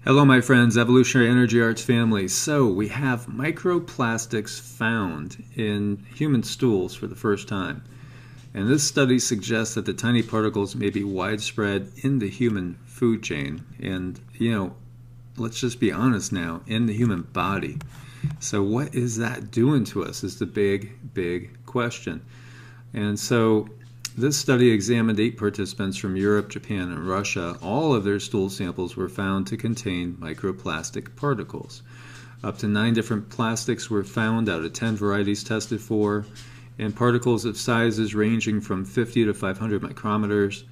Hello, my friends, Evolutionary Energy Arts family. So, we have microplastics found in human stools for the first time. And this study suggests that the tiny particles may be widespread in the human food chain. And, let's just be honest now, in the human body. So, what is that doing to us is the big question. And so, this study examined 8 participants from Europe, Japan, and Russia. All of their stool samples were found to contain microplastic particles. Up to 9 different plastics were found out of 10 varieties tested for, and particles of sizes ranging from 50 to 500 micrometers.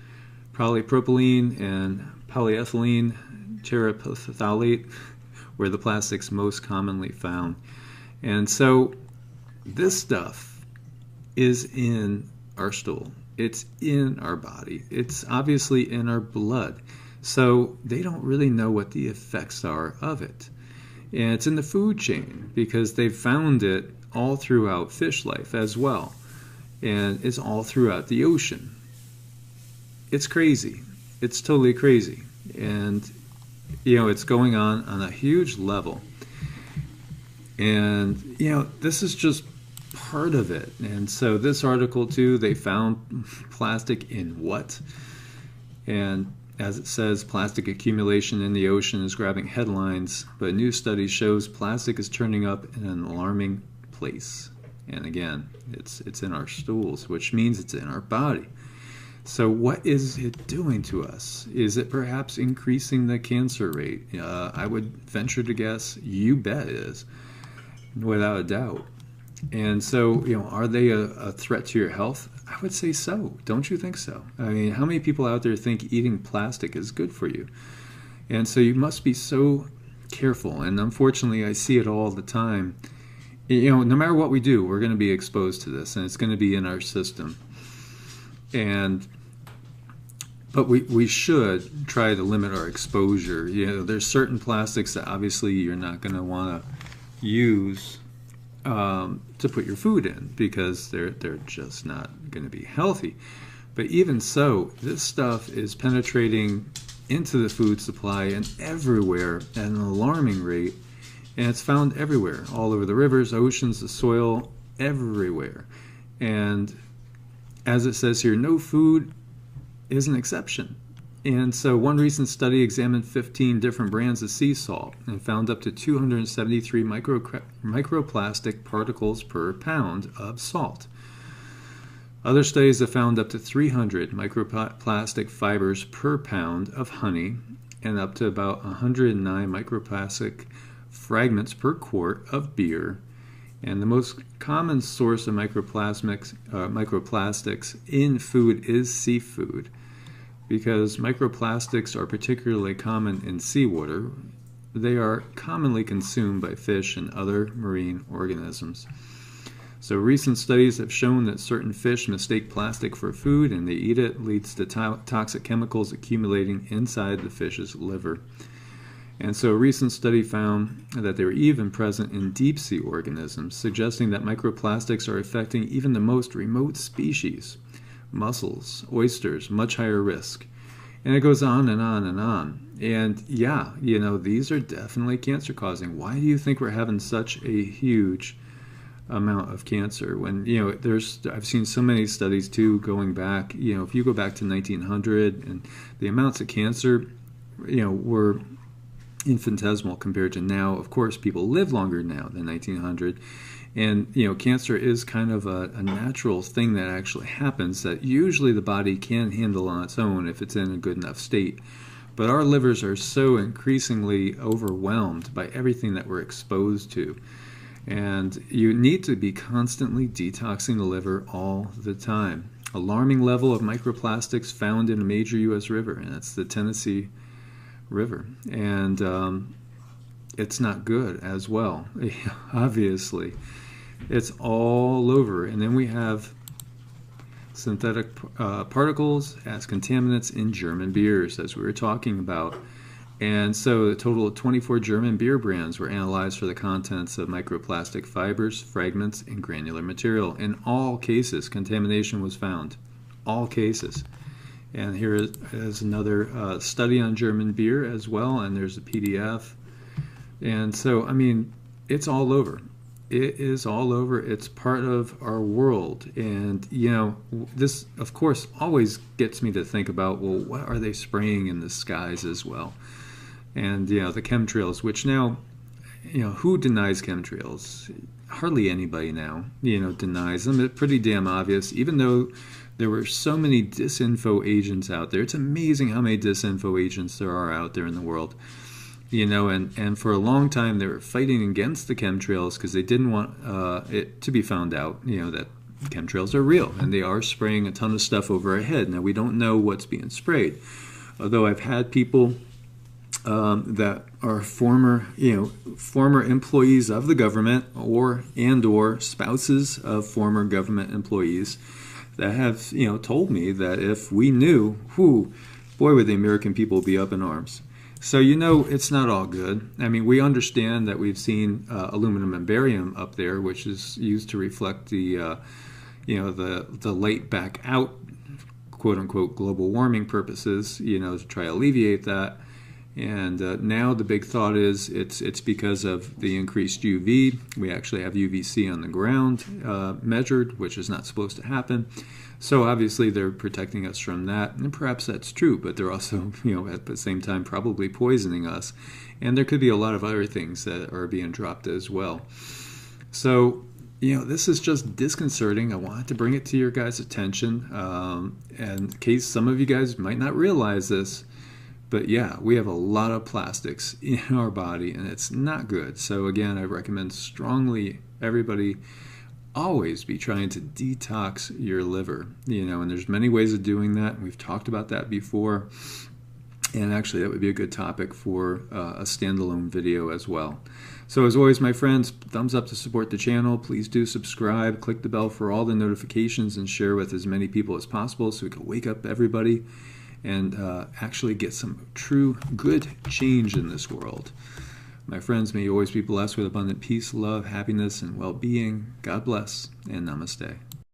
Polypropylene and polyethylene terephthalate were the plastics most commonly found. And so this stuff is in our stool. It's in our body. It's obviously in our blood. So they don't really know what the effects are of it. And it's in the food chain because they've found it all throughout fish life as well. And it's all throughout the ocean. It's crazy. It's totally crazy. And, it's going on a huge level. And, this is just part of it. And so this article too, they found plastic in what? And as it says, plastic accumulation in the ocean is grabbing headlines, but a new study shows plastic is turning up in an alarming place. And again, it's in our stools, which means it's in our body. So what is it doing to us? Is it perhaps increasing the cancer rate? I would venture to guess you bet it is, without a doubt. And so, are they a threat to your health? I would say so. Don't you think so? I mean, how many people out there think eating plastic is good for you? And so you must be so careful. And unfortunately, I see it all the time. No matter what we do, we're going to be exposed to this, and it's going to be in our system. But we should try to limit our exposure. There's certain plastics that obviously you're not going to want to use to put your food in because they're just not going to be healthy. But even so, this stuff is penetrating into the food supply and everywhere at an alarming rate, and it's found everywhere, all over the rivers, oceans, the soil, everywhere. And as it says here, no food is an exception. And so one recent study examined 15 different brands of sea salt and found up to 273 microplastic particles per pound of salt. Other studies have found up to 300 microplastic fibers per pound of honey and up to about 109 microplastic fragments per quart of beer. And the most common source of microplastics in food is seafood, because microplastics are particularly common in seawater. They are commonly consumed by fish and other marine organisms. So recent studies have shown that certain fish mistake plastic for food and they eat it, leads to toxic chemicals accumulating inside the fish's liver. And so a recent study found that they were even present in deep-sea organisms, suggesting that microplastics are affecting even the most remote species. Mussels, oysters, much higher risk. And it goes on and on and on. And yeah, these are definitely cancer causing. Why do you think we're having such a huge amount of cancer? When, I've seen so many studies too going back, if you go back to 1900 and the amounts of cancer, were infinitesimal compared to now. Of course, people live longer now than 1900. And, cancer is kind of a natural thing that actually happens that usually the body can handle on its own if it's in a good enough state. But our livers are so increasingly overwhelmed by everything that we're exposed to. And you need to be constantly detoxing the liver all the time. Alarming level of microplastics found in a major U.S. river, and it's the Tennessee River. And it's not good as well, obviously. It's all over. And then we have synthetic particles as contaminants in German beers, as we were talking about. And so a total of 24 German beer brands were analyzed for the contents of microplastic fibers, fragments, and granular material. In all cases, contamination was found. All cases. And here is another study on German beer as well, and there's a PDF. And so, I mean, it's all over. It is all over. It's part of our world. And, you know, this, of course, always gets me to think about, well, what are they spraying in the skies as well? And, you know, the chemtrails, which now, you know, who denies chemtrails? Hardly anybody now, you know, denies them. It's pretty damn obvious, even though there were so many disinfo agents out there. It's amazing how many disinfo agents there are out there in the world. You know, and for a long time they were fighting against the chemtrails because they didn't want it to be found out, you know, that chemtrails are real and they are spraying a ton of stuff over our head. Now, we don't know what's being sprayed. Although I've had people that are former employees of the government or spouses of former government employees that have, you know, told me that if we knew, boy, would the American people be up in arms. So, you know, it's not all good. I mean, we understand that we've seen aluminum and barium up there, which is used to reflect the, you know, the light back out, quote unquote, global warming purposes, you know, to try to alleviate that. And now the big thought is it's because of the increased UV. We actually have UVC on the ground measured, which is not supposed to happen. So obviously they're protecting us from that, and perhaps that's true, but they're also, you know, at the same time probably poisoning us. And there could be a lot of other things that are being dropped as well. So, you know, this is just disconcerting. I wanted to bring it to your guys' attention, and in case some of you guys might not realize this, but yeah, we have a lot of plastics in our body, and it's not good. So again, I recommend strongly everybody always be trying to detox your liver, you know, and there's many ways of doing that. We've talked about that before, and actually that would be a good topic for a standalone video as well. So as always, my friends, thumbs up to support the channel. Please do subscribe, click the bell for all the notifications, and share with as many people as possible so we can wake up everybody and actually get some true good change in this world. My friends, may you always be blessed with abundant peace, love, happiness, and well-being. God bless, and namaste.